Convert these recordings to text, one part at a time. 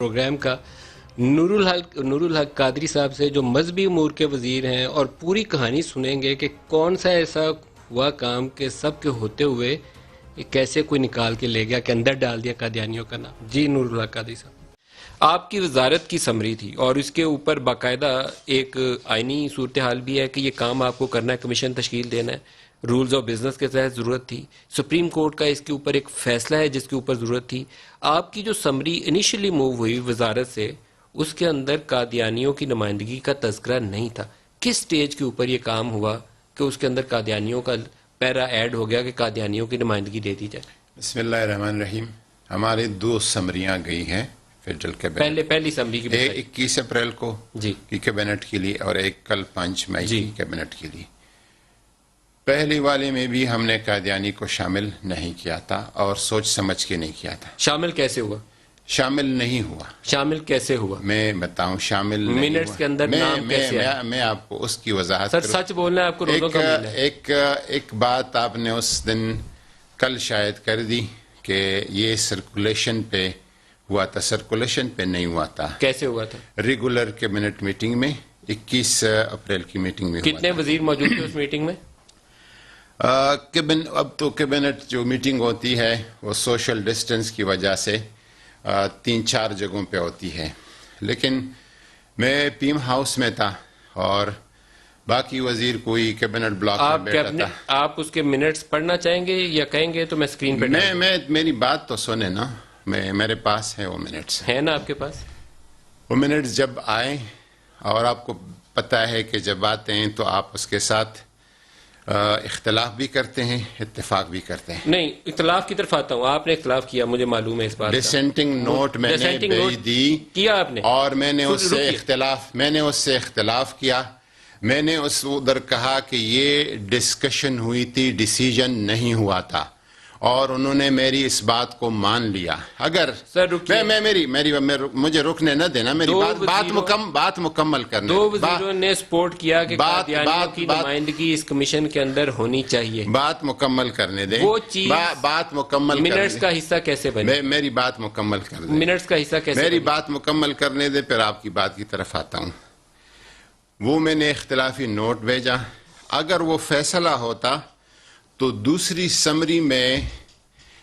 Programme کا نور الحق قادری صاحب سے جو مذہبی امور کے وزیر ہیں، اور پوری کہانی سنیں گے کہ کون سا ایسا ہوا کام کہ سب کے ہوتے ہوئے کیسے کوئی نکال کے لے گیا کہ اندر ڈال دیا قادیانیوں کا نام۔ جی نور الحق قادری صاحب، آپ کی وزارت کی سمری تھی اور اس کے اوپر باقاعدہ ایک آئینی صورتحال بھی ہے کہ یہ کام آپ کو کرنا ہے، کمیشن تشکیل دینا ہے، رولز آف بزنس کے تحت ضرورت تھی، سپریم کورٹ کا اس کے اوپر ایک فیصلہ ہے جس کے اوپر ضرورت تھی۔ آپ کی جو سمری انیشلی موو ہوئی وزارت سے، اس کے اندر قادیانیوں کی نمائندگی کا تذکرہ نہیں تھا۔ کس سٹیج کے اوپر یہ کام ہوا کہ اس کے اندر قادیانیوں کا پیرا ایڈ ہو گیا کہ قادیانیوں کی نمائندگی دے دی جائے؟ بسم اللہ الرحمن الرحیم۔ ہمارے 2 سمریاں گئی ہیں فیڈرل کیبنٹ، پہلی سمری کی 21 اپریل کو جی کی کیبنٹ کے لیے اور ایک کل 5 مئی جی کی کیبنٹ کے لیے۔ پہلی والے میں بھی ہم نے قادیانی کو شامل نہیں کیا تھا اور سوچ سمجھ کے نہیں کیا تھا۔ شامل کیسے ہوا؟ شامل نہیں ہوا۔ شامل کیسے ہوا؟ میں بتاؤں شامل نہیں منٹس ہوا۔ کے اندر نام کیسے آیا؟ میں آپ کو اس کی وضاحت سر سچ بولنا ہے، آپ کو روزوں کا مل ہے۔ ایک بات آپ نے اس دن کل شاید کر دی کہ یہ سرکولیشن پہ ہوا تھا، سرکولیشن پہ نہیں ہوا تھا۔ کیسے ہوا تھا؟ ریگولر کیبنٹ میٹنگ میں 21 اپریل کی میٹنگ میں ہوا کتنے وزیر موجود تھے اس میٹنگ میں؟ اب تو کیبنٹ جو میٹنگ ہوتی ہے وہ سوشل ڈسٹنس کی وجہ سے 3-4 جگہوں پہ ہوتی ہے، لیکن میں پیم ہاؤس میں تھا اور باقی وزیر کوئی کیبنٹ بلاک میں بیٹھا تھا۔ آپ اس کے منٹس پڑھنا چاہیں گے یا کہیں گے تو میں اسکرین پہ میری بات تو سنیں نا، میرے پاس ہے وہ منٹس ہے نا آپ کے پاس؟ وہ منٹس جب آئے، اور آپ کو پتہ ہے کہ جب آتے ہیں تو آپ اس کے ساتھ اختلاف بھی کرتے ہیں، اتفاق بھی کرتے ہیں۔ نہیں، اختلاف کی طرف آتا ہوں، آپ نے اختلاف کیا، مجھے معلوم ہے اس بات کا۔ ڈسینٹنگ نوٹ میں نے بھیج دی کیا آپ نے، اور میں نے اس سے اختلاف کیا۔ میں نے ادھر کہا کہ یہ ڈسکشن ہوئی تھی، ڈیسیجن نہیں ہوا تھا، اور انہوں نے میری اس بات کو مان لیا۔ اگر مجھے رکنے نہ دینا، میری بات مکمل کرنے۔ 2 وزیروں نے سپورٹ کیا کہ قادیانیوں کی نمائندگی اس کمیشن کے اندر ہونی چاہیے۔ بات مکمل کرنے دیں، وہ چیز بات مکمل منٹس کا حصہ کیسے بنے؟ میری بات مکمل کر دیں، منٹس کا حصہ کیسے؟ میری بات مکمل کرنے دیں، پھر آپ کی بات کی طرف آتا ہوں۔ وہ میں نے اختلافی نوٹ بھیجا۔ اگر وہ فیصلہ ہوتا تو دوسری سمری میں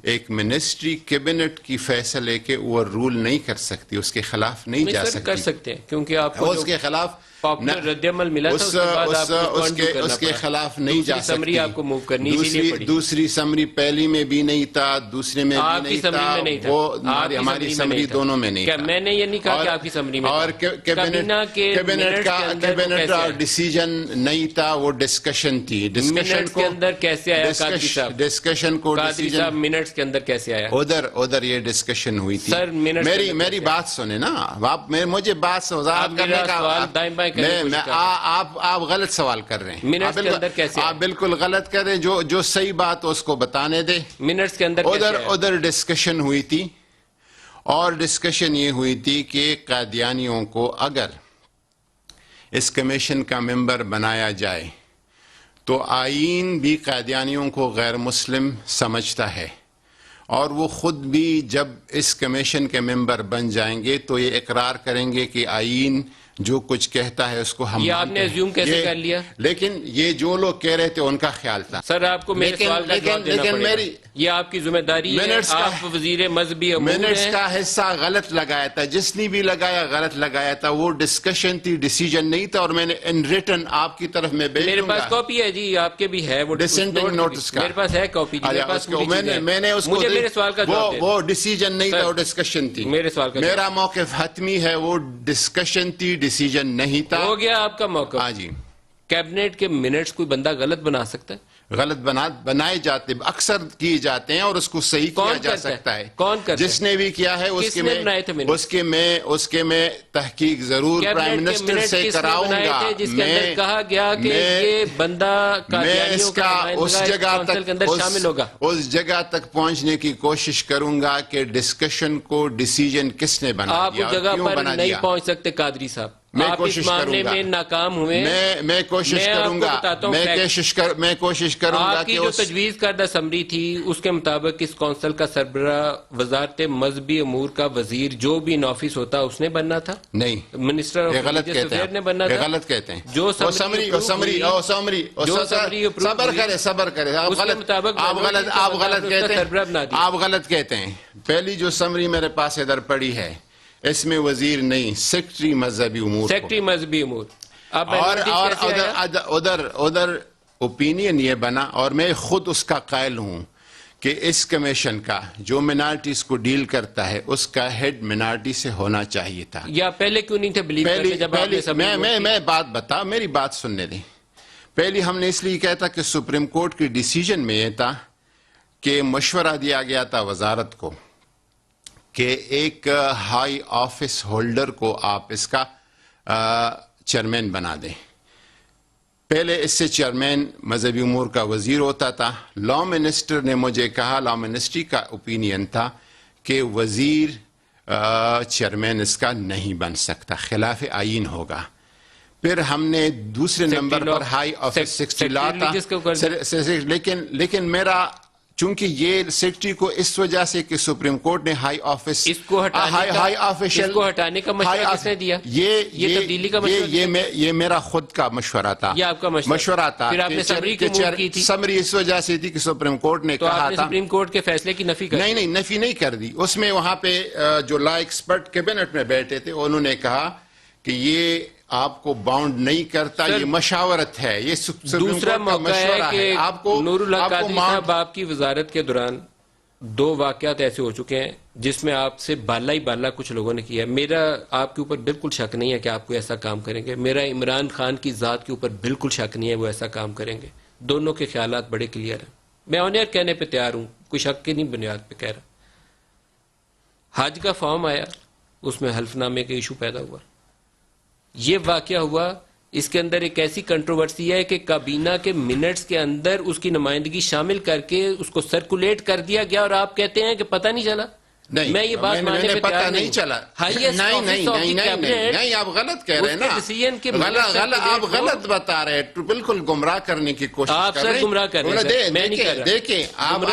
ایک منسٹری کیبنٹ کی فیصلے کے اوور رول نہیں کر سکتی، اس کے خلاف نہیں جا سکتی۔ کر سکتے ہیں کیونکہ آپ کو اس کے خلاف پاپولر رد عمل ملا تھا، اس کے خلاف نہیں جا سکتی۔ سمری آپ کو موو کرنی اسی لیے پڑی۔ دوسری سمری پہلی میں بھی نہیں تھا، دوسرے میں بھی نہیں تھا، وہ ہماری سمری دونوں میں نہیں تھا۔ میں نے یہ نہیں کہا کہ آپ کی سمری میں، اور کیبنٹ کا ڈیسیجن نہیں تھا، وہ ڈسکشن تھی۔ ڈسکشن کے اندر کیسے آیا قادری صاحب؟ ڈسکشن کو قادری صاحب منٹس کے اندر کیسے آیا؟ ادھر یہ ڈسکشن ہوئی تھی۔ سر میری بات سنیں نا، آپ مجھے بات وضاحت کرنے کا، آپ غلط سوال کر رہے ہیں، آپ بالکل غلط کر رہے ہیں۔ جو صحیح بات اس کو بتانے دے۔ منٹس کے اندر ادھر ڈسکشن ہوئی تھی، اور ڈسکشن یہ ہوئی تھی کہ قادیانیوں کو اگر اس کمیشن کا ممبر بنایا جائے تو آئین بھی قادیانیوں کو غیر مسلم سمجھتا ہے، اور وہ خود بھی جب اس کمیشن کے ممبر بن جائیں گے تو یہ اقرار کریں گے کہ آئین جو کچھ کہتا ہے اس کو ہم۔ یہ آپ نے ازیوم کیسے کر لیا؟ لیکن یہ جو لوگ کہہ رہے تھے ان کا خیال تھا۔ سر آپ کو میرے سوال کا جواب دینا پڑے گا، یہ آپ کی ذمہ داری ہے، آپ وزیر مذہبی امور ہیں۔ منٹس کا حصہ غلط لگایا تھا، جس نے بھی لگایا غلط لگایا تھا، وہ ڈسکشن تھی، ڈیسیجن نہیں تھا، اور میں نے ان ریٹن آپ کی طرف میں بھیج دوں گا۔ میرے پاس کاپی ہے جی، آپ کے بھی ہے وہ ڈسینٹنگ نوٹس کا، میرے پاس ہے کاپی جی، میں نے اس کو، میرے سوال کا جواب دیں۔ وہ ڈیسیجن نہیں تھا، وہ ڈسکشن تھی۔ میرے سوال کا میرا موقف حتمی ہے، وہ ڈسکشن تھی، ڈیسیجن نہیں تھا۔ ہو گیا آپ کا موقف۔ ہاں جی۔ کیبنٹ کے منٹس کوئی بندہ غلط بنا سکتا ہے؟ غلط بنائے جاتے، اکثر کیے جاتے ہیں، اور اس کو صحیح کیا جا سکتا ہے۔ کون کرتا ہے؟ جس نے بھی کیا ہے اس کے میں تحقیق ضرور پرائم منسٹر سے کراؤں گا۔ جس کے اندر کہا گیا کہ یہ بندہ قادیانیوں کا شامل ہوگا، اس جگہ تک پہنچنے کی کوشش کروں گا کہ ڈسکشن کو ڈیسیجن کس نے بنا دیا، آپ اس جگہ پر نہیں پہنچ سکتے قادری صاحب۔ میں آپ اس کوشش معاملے کروں گا میں ناکام ہوئے. میں کوشش میں آپ کروں کو گا بتاتا ہوں میں کوشش کروں گا آپ کی کہ جو اس تجویز کردہ سمری تھی اس کے مطابق اس کونسل کا سربراہ وزارت مذہبی امور کا وزیر جو بھی ان آفس ہوتا اس نے بننا تھا. نہیں، منسٹر آف یہ غلط ریلیجس کہتے افیئر نے ہیں، بننا یہ تھا. غلط کہتے ہیں. جو سمری صبر کرے آپ غلط کہتے ہیں. پہلی جو سمری میرے پاس ادھر پڑی ہے اس میں وزیر نہیں، سیکرٹری مذہبی امور، سیکرٹری مذہبی امور. اب اور ادھر اوپینین یہ بنا، اور میں خود اس کا قائل ہوں کہ اس کمیشن کا جو منارٹیز کو ڈیل کرتا ہے اس کا ہیڈ منارٹی سے ہونا چاہیے تھا. یا پہلے کیوں نہیں تھے بلیو کرتے جب آپ نے سمری میں بات بتا، میری بات سننے دیں. پہلی ہم نے اس لیے کہا تھا کہ سپریم کورٹ کی ڈیسیجن میں یہ تھا کہ مشورہ دیا گیا تھا وزارت کو کہ ایک ہائی آفس ہولڈر کو آپ اس کا چیئرمین بنا دیں. پہلے اس سے چیئرمین مذہبی امور کا وزیر ہوتا تھا. لا منسٹر نے مجھے کہا، لا منسٹری کا اوپینین تھا کہ وزیر چیئرمین اس کا نہیں بن سکتا، خلاف آئین ہوگا. پھر ہم نے دوسرے نمبر پر ہائی آفس 60 لا تھا، لیکن میرا چونکہ یہ سیکرٹری کو اس وجہ سے کہ سپریم کورٹ نے ہائی آفس اس کو ہٹانے کا مشورہ کس نے دیا؟ یہ تبدیلی کا مشورہ، یہ میرا خود کا مشورہ تھا. یہ آپ کا مشورہ تھا. پھر آپ نے سمری کی موو کی تھی. سمری اس وجہ سے تھی کہ سپریم کورٹ نے کہا تھا، سپریم کورٹ کے فیصلے کی نفی کر نہیں نفی نہیں کر دی. اس میں وہاں پہ جو لا ایکسپرٹ کیبنٹ میں بیٹھے تھے انہوں نے کہا کہ یہ آپ کو باؤنڈ نہیں کرتا، یہ مشاورت ہے. یہ دوسرا موقع ہے کہ نور الحق قادری صاحب آپ کی وزارت کے دوران 2 واقعات ایسے ہو چکے ہیں جس میں آپ سے بالا ہی بالا کچھ لوگوں نے کیا ہے. میرا آپ کے اوپر بالکل شک نہیں ہے کہ آپ کو ایسا کام کریں گے. میرا عمران خان کی ذات کے اوپر بالکل شک نہیں ہے وہ ایسا کام کریں گے. دونوں کے خیالات بڑے کلیئر ہیں. میں آن ایئر کہنے پہ تیار ہوں، کوئی شک کی نہیں بنیاد پہ کہہ رہا. حج کا فارم آیا، اس میں حلف نامے کا ایشو پیدا ہوا. یہ واقعہ ہوا، اس کے اندر ایک ایسی کنٹروورسی ہے کہ کابینہ کے منٹس کے اندر اس کی نمائندگی شامل کر کے اس کو سرکولیٹ کر دیا گیا، اور آپ کہتے ہیں کہ پتہ نہیں چلا. میں یہ بات ماننے پہ تیار نہیں چلا. نہیں، آپ غلط کہہ رہے ہیں نا، آپ غلط بتا رہے ہیں، بالکل گمراہ کرنے کی کوشش آپ کر رہے ہیں. سر گمراہ کر رہے ہیں، میں نہیں کر رہا. دیکھیں آپ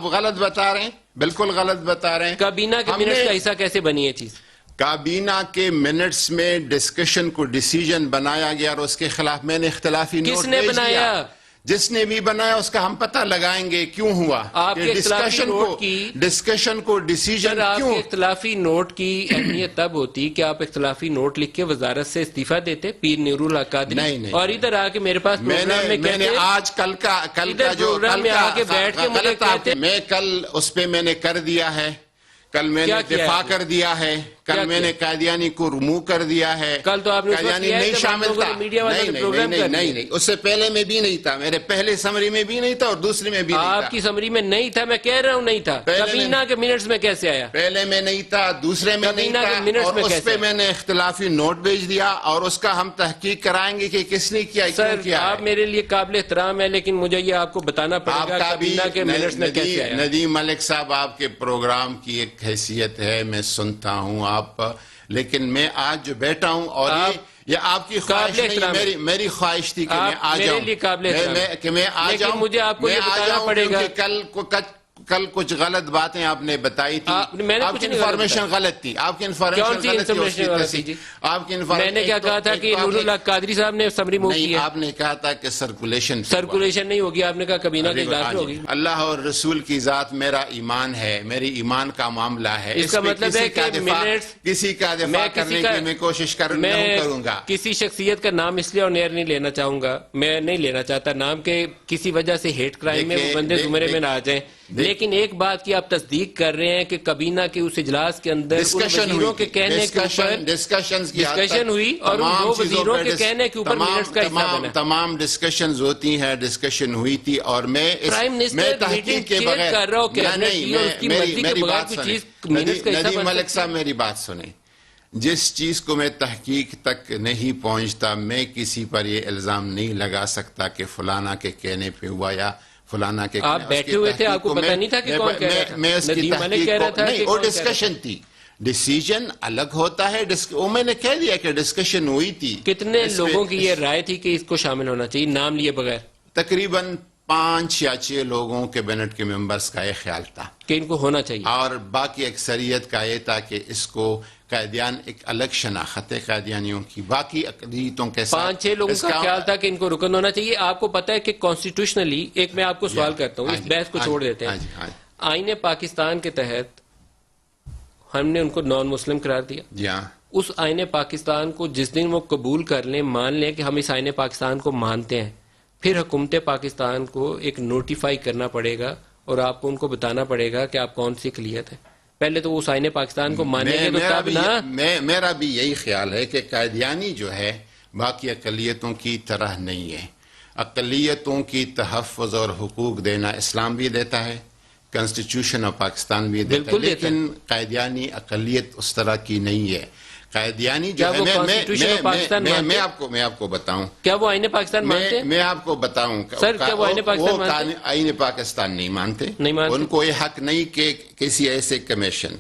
غلط بتا رہے ہیں، بالکل غلط بتا رہے ہیں. کابینہ کے منٹس کا حصہ کیسے بنی ہے چیز؟ کابینہ کے منٹس میں ڈسکشن کو ڈیسیجن بنایا گیا اور اس کے خلاف میں نے اختلافی نوٹ کس نے بنایا؟ جس نے بھی بنایا اس کا ہم پتہ لگائیں گے کیوں ہوا. آپ کے اختلافی نوٹ کی ڈسکشن کو ڈیسیجن آپ کیوں؟ کے اختلافی نوٹ کی اہمیت تب ہوتی کہ آپ اختلافی نوٹ لکھ کے وزارت سے استعفیٰ دیتے پیر نور الحق قادری، نہیں، اور ادھر آ کے میرے پاس میں نے آج کل کا جو میں کل اس پہ میں نے کر دیا ہے، کل میں نے دفاع کر دیا ہے، کل میں نے قادیانی کو ریموو کر دیا ہے. کل تو آپ نے قادیانی نہیں شامل تھا. نہیں، اس سے پہلے میں بھی نہیں تھا، میرے پہلے سمری میں بھی نہیں تھا اور دوسری میں بھی نہیں تھا. آپ کی سمری میں نہیں تھا، میں کہہ رہا ہوں نہیں تھا. کابینہ کے منٹس میں کیسے آیا؟ پہلے میں نہیں تھا، دوسرے میں نہیں تھا، اور اس پہ میں نے اختلافی نوٹ بھیج دیا اور اس کا ہم تحقیق کرائیں گے کہ کس نے کیا، کیوں کیا. آپ میرے لیے قابل احترام ہے، لیکن مجھے یہ آپ کو بتانا پڑے گا کابینہ کے منٹس میں کیسے آیا. ندیم ملک صاحب، آپ کے پروگرام کی ایک حیثیت ہے، میں سنتا ہوں آپ، لیکن میں آج جو بیٹھا ہوں اور یہ آپ کی خواہش نہیں، میری خواہش تھی کہ میں آ جاؤں، مجھے آپ کو یہ بتانا پڑے گا. کل کچھ غلط باتیں آپ نے بتائی تھی، آپ کی انفارمیشن غلط تھی، آپ کی انفارمیشن میں نے کیا کہا تھا کہ نور الحق قادری صاحب نے سمری موو کی ہے. آپ نے کہا تھا کہ سرکولیشن نہیں ہوگی، آپ نے کہا کابینہ کے اجلاس ہوگی. اللہ اور رسول کی ذات میرا ایمان ہے، میری ایمان کا معاملہ ہے. اس کا مطلب ہے کہ کسی کا دفاع کرنے کی میں کوشش کروں گا. کسی شخصیت کا نام اس لیے آن ایئر نہیں لینا چاہوں گا، میں نہیں لینا چاہتا نام کہ کسی وجہ سے ہیٹ کرائم میں وہ بندے زمرے میں نہ آ جائیں. لیکن ایک بات کی آپ تصدیق کر رہے ہیں کہ کابینہ کے اس اجلاس کے اندر وزیروں کے کہنے کے اوپر ڈسکشن ہوئی اور ان 2 وزیروں کے کہنے کے اوپر منٹس کا حصہ بنا. تمام ڈسکشنز ہوتی ہیں، ڈسکشن ہوئی تھی، اور میں تحقیق کے بغیر ندیم ملک صاحب میری بات سنیں. جس چیز کو میں تحقیق تک نہیں پہنچتا میں کسی پر یہ الزام نہیں لگا سکتا کہ فلانا کے کہنے پہ ہوا یا فلانا کے. آپ بیٹھے ہوئے تھے، آپ کو پتہ نہیں تھا کہ کون کہہ رہا تھا؟ میں اس کی تحقیق کو نہیں، وہ ڈسکشن تھی، ڈیسیجن الگ ہوتا ہے. وہ میں نے کہہ دیا کہ ڈسکشن ہوئی تھی. کتنے لوگوں کی یہ رائے تھی کہ اس کو شامل ہونا چاہیے نام لیے بغیر؟ تقریباً 5 یا 6 لوگوں کیبنٹ کے ممبرز کا یہ خیال تھا کہ ان کو ہونا چاہیے, اور باقی اکثریت کا یہ تھا کہ اس کو قائدیان ایک الگ شناخت ہے قائدیانیوں کی باقی اقلیتوں کے ساتھ. 5-6 لوگوں کا خیال تھا کہ ان کو رکن ہونا چاہیے. آپ کو پتا ہے کہ کانسٹیٹیوشنلی, ایک میں آپ کو سوال کرتا ہوں, اس بحث کو چھوڑ دیتے ہیں. آئین پاکستان کے تحت ہم نے ان کو نان مسلم قرار دیا. جی ہاں. اس آئین پاکستان کو جس دن وہ قبول کر لیں, مان لیں کہ ہم اس آئین پاکستان کو مانتے ہیں, پھر حکومت پاکستان کو ایک نوٹیفائی کرنا پڑے گا اور آپ کو ان کو بتانا پڑے گا کہ آپ کون سی اقلیت ہے. پہلے تو اس آئین پاکستان کو مانیں گے تو تب نا. میرا بھی یہی خیال ہے کہ قائدیانی جو ہے باقی اقلیتوں کی طرح نہیں ہے. اقلیتوں کی تحفظ اور حقوق دینا اسلام بھی دیتا ہے, کانسٹیٹیوشن آف پاکستان بھی دیتا ہے, لیکن قائدیانی اقلیت اس طرح کی نہیں ہے. قائدیانی جو ہے, میں آپ کو بتاؤں, کیا وہ آئین پاکستان مانتے ہیں؟ میں آپ کو بتاؤں سر, کیا وہ آئین پاکستان مانتے ہیں؟ آئین پاکستان نہیں مانتے. ان کو یہ حق نہیں کہ کسی ایسے کمیشن,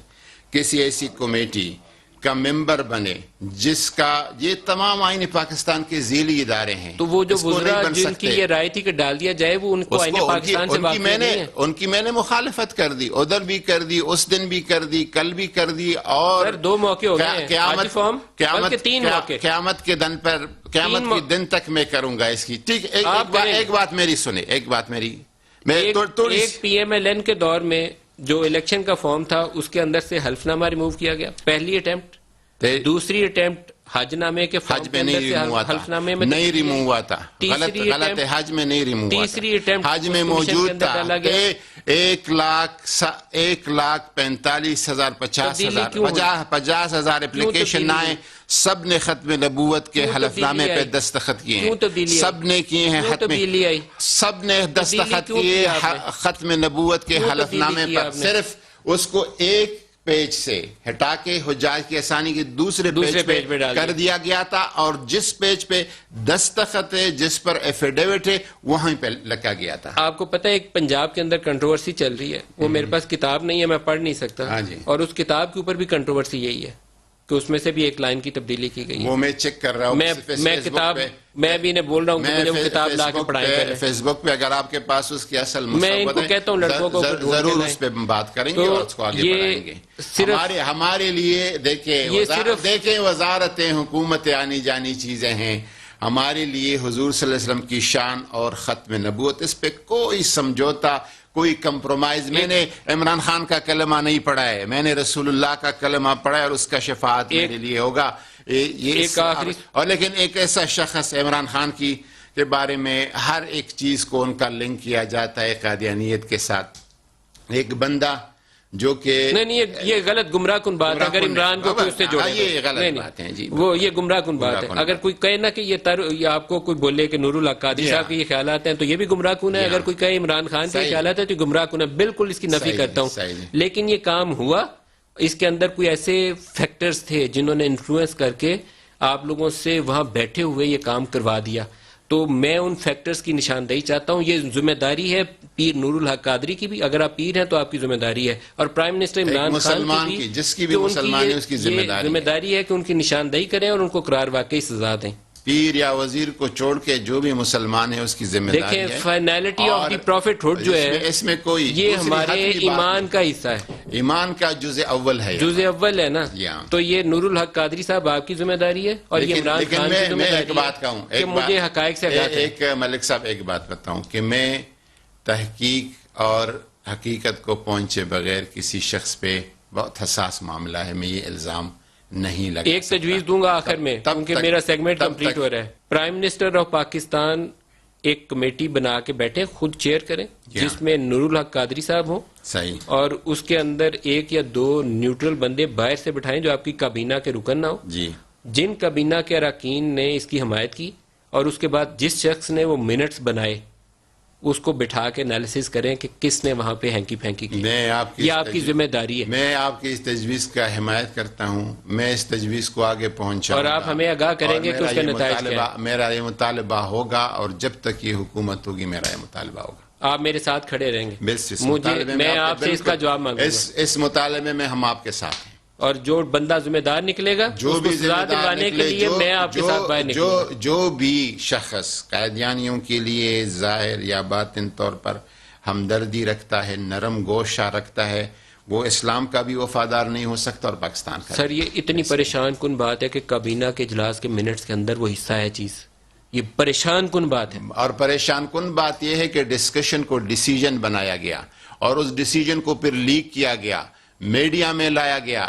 کسی ایسی کمیٹی کا ممبر بنے جس کا, یہ تمام آئین پاکستان کے ذیلی ادارے ہیں. تو وہ جو وزراء جن کی یہ رائے تھی کہ ڈال دیا جائے, وہ ان کو آئین پاکستان سے واقف نہیں ہے. ان کی میں نے مخالفت کر دی, ادھر بھی کر دی, اس دن بھی کر دی, کل بھی کر دی, اور 2 موقع ہو گئے, قیامت کے دن پر, قیامت کے دن تک میں کروں گا اس کی. ٹھیک, ایک بات میری سنیں, ایک بات میری. ایک پی ایم ایل این کے دور میں جو الیکشن کا فارم تھا اس کے اندر سے حلف نامہ ریموو کیا گیا, پہلی اٹیمپٹ. دوسری اٹیمپٹ حج نامے کے حج میں نہیں ریموو ہوا تھا, غلط ہے, حج میں نہیں ریموو ہوا. تیسری اٹیمپٹ حج میں موجود تھا. 1,45,050 اپلیکیشن آئے, سب نے ختم نبوت کے حلف نامے پہ دستخط کیے ہیں, سب نے کیے ہیں, سب نے دستخط کیے ختم نبوت کے حلف نامے پر. صرف اس کو ایک پیج سے ہٹا کے حجاج کی آسانی کے دوسرے پیج پہ کر دیا گیا تھا, اور جس پیج پہ دستخط ہے, جس پر ایفیڈیوٹ ہے, وہیں پہ لگا گیا تھا. آپ کو پتہ ہے ایک پنجاب کے اندر کنٹروورسی چل رہی ہے, وہ میرے پاس کتاب نہیں ہے, میں پڑھ نہیں سکتا, اور اس کتاب کے اوپر بھی کنٹروورسی یہی ہے کہ اس میں سے بھی ایک لائن کی تبدیلی کی گئی ہے. وہ میں چیک کر رہا ہوں, میں کتاب, میں بھی انہیں بول رہا ہوں کہ مجھے وہ کتاب لا کے پڑھائیں کریں. فیس بک پہ اگر آپ کے پاس اس کی اصل میں ان کو کہتا ہوں لڑکوں کو ضرور اس پہ بات کریں گے اور اس کو آگے بڑھائیں گے. ہمارے لیے دیکھیں وزارت حکومت آنی جانی چیزیں ہیں, ہمارے لیے حضور صلی اللہ علیہ وسلم کی شان اور ختم نبوت, اس پہ کوئی سمجھوتا, کوئی کمپرومائز. میں نے عمران خان کا کلمہ نہیں پڑھا ہے, میں نے رسول اللہ کا کلمہ پڑھا ہے, اور اس کا شفاعت میرے لیے ہوگا. اور لیکن ایک ایسا شخص عمران خان کی کے بارے میں ہر ایک چیز کو ان کا لنک کیا جاتا ہے قادیانیت کے ساتھ. ایک بندہ جو کہ نہیں, یہ غلط گمراہ کن بات ہے. اگر عمران کو کوئی اس سے جوڑے, یہ غلط بات ہے جی, وہ یہ گمراہ کن بات ہے. اگر کوئی کہے نا کہ یہ آپ کو کوئی بولے کہ نور الحق قادری صاحب کے یہ خیالات ہیں, تو یہ بھی گمراہ کن ہے. اگر کوئی کہے عمران خان کے خیالات ہیں تو گمراہ کن ہے. بالکل اس کی نفی کرتا ہوں. لیکن یہ کام ہوا, اس کے اندر کوئی ایسے فیکٹرز تھے جنہوں نے انفلوئنس کر کے آپ لوگوں سے وہاں بیٹھے ہوئے یہ کام کروا دیا. تو میں ان فیکٹرز کی نشاندہی چاہتا ہوں. یہ ذمہ داری ہے پیر نور الحق قادری کی بھی, اگر آپ پیر ہیں تو آپ کی ذمہ داری ہے, اور پرائم منسٹر عمران خان کی بھی, جس کی بھی مسلمان ہے اس کی ذمہ داری ہے کہ ان کی نشاندہی کریں اور ان کو قرار واقعی سزا دیں. پیر یا وزیر کو چھوڑ کے جو بھی مسلمان ہے اس کی ذمہ داری ہے. دیکھیں فائنلٹی آف دی پروفٹ ہوڈ جو ہے, اس میں کوئی یہ ہمارے ایمان کا حصہ ہے, ایمان کا جزء اول ہے, نا. تو یہ نور الحق قادری صاحب آپ کی ذمہ داری ہے, اور یہ عمران خان کی ذمہ داری ہے کہ مجھے حقائق سے آگاہ کریں. ایک ملک صاحب ایک بات بتاؤں کہ میں تحقیق اور حقیقت کو پہنچے بغیر کسی شخص پہ, بہت حساس معاملہ ہے, میں یہ الزام نہیں لگا. ایک تجویز دوں گا آخر میں, کیونکہ میرا سیگمنٹ کمپلیٹ ہو رہا ہے. پرائم منسٹر آف پاکستان ایک کمیٹی بنا کے بیٹھے, خود چیئر کریں, جس میں نور الحق قادری صاحب ہوں, صحیح, اور اس کے اندر 1 یا 2 نیوٹرل بندے باہر سے بٹھائیں جو آپ کی کابینہ کے رکن نہ ہو. جی, جن کابینہ کے اراکین نے اس کی حمایت کی, اور اس کے بعد جس شخص نے وہ منٹس بنائے اس کو بٹھا کے انالیسس کریں کہ کس نے وہاں پہ ہینکی پھینکی کی. یہ آپ کی ذمہ داری ہے. میں آپ کی اس تجویز کا حمایت کرتا ہوں, میں اس تجویز کو آگے پہنچاؤں اور آپ ہمیں آگاہ کریں گے کہ اس کا نتائج کیا ہے. میرا یہ مطالبہ ہوگا, اور جب تک یہ حکومت ہوگی میرا یہ مطالبہ ہوگا. آپ میرے ساتھ کھڑے رہیں گے. میں آپ سے اس کا جواب مانگوں گا. اس مطالبے میں ہم آپ کے ساتھ ہیں. اور جو بندہ ذمہ دار نکلے گا جو اس بھی کو ذمہ سزا دار دلوانے کے نکلے، لیے میں آپ کے ساتھ باہر نکلوں گا. جو بھی شخص قادیانیوں کے لیے ظاہر یا باطن طور پر ہمدردی رکھتا ہے، نرم گوشہ رکھتا ہے، وہ اسلام کا بھی وفادار نہیں ہو سکتا اور پاکستان کا سر یہ اتنی پریشان کن بات ہے کہ کابینہ کے اجلاس کے منٹس کے اندر وہ حصہ ہے چیز. یہ پریشان کن بات ہے. اور پریشان کن بات یہ ہے کہ ڈسکشن کو ڈیسیجن بنایا گیا اور اس ڈیسیجن کو پھر لیک کیا گیا، میڈیا میں لایا گیا.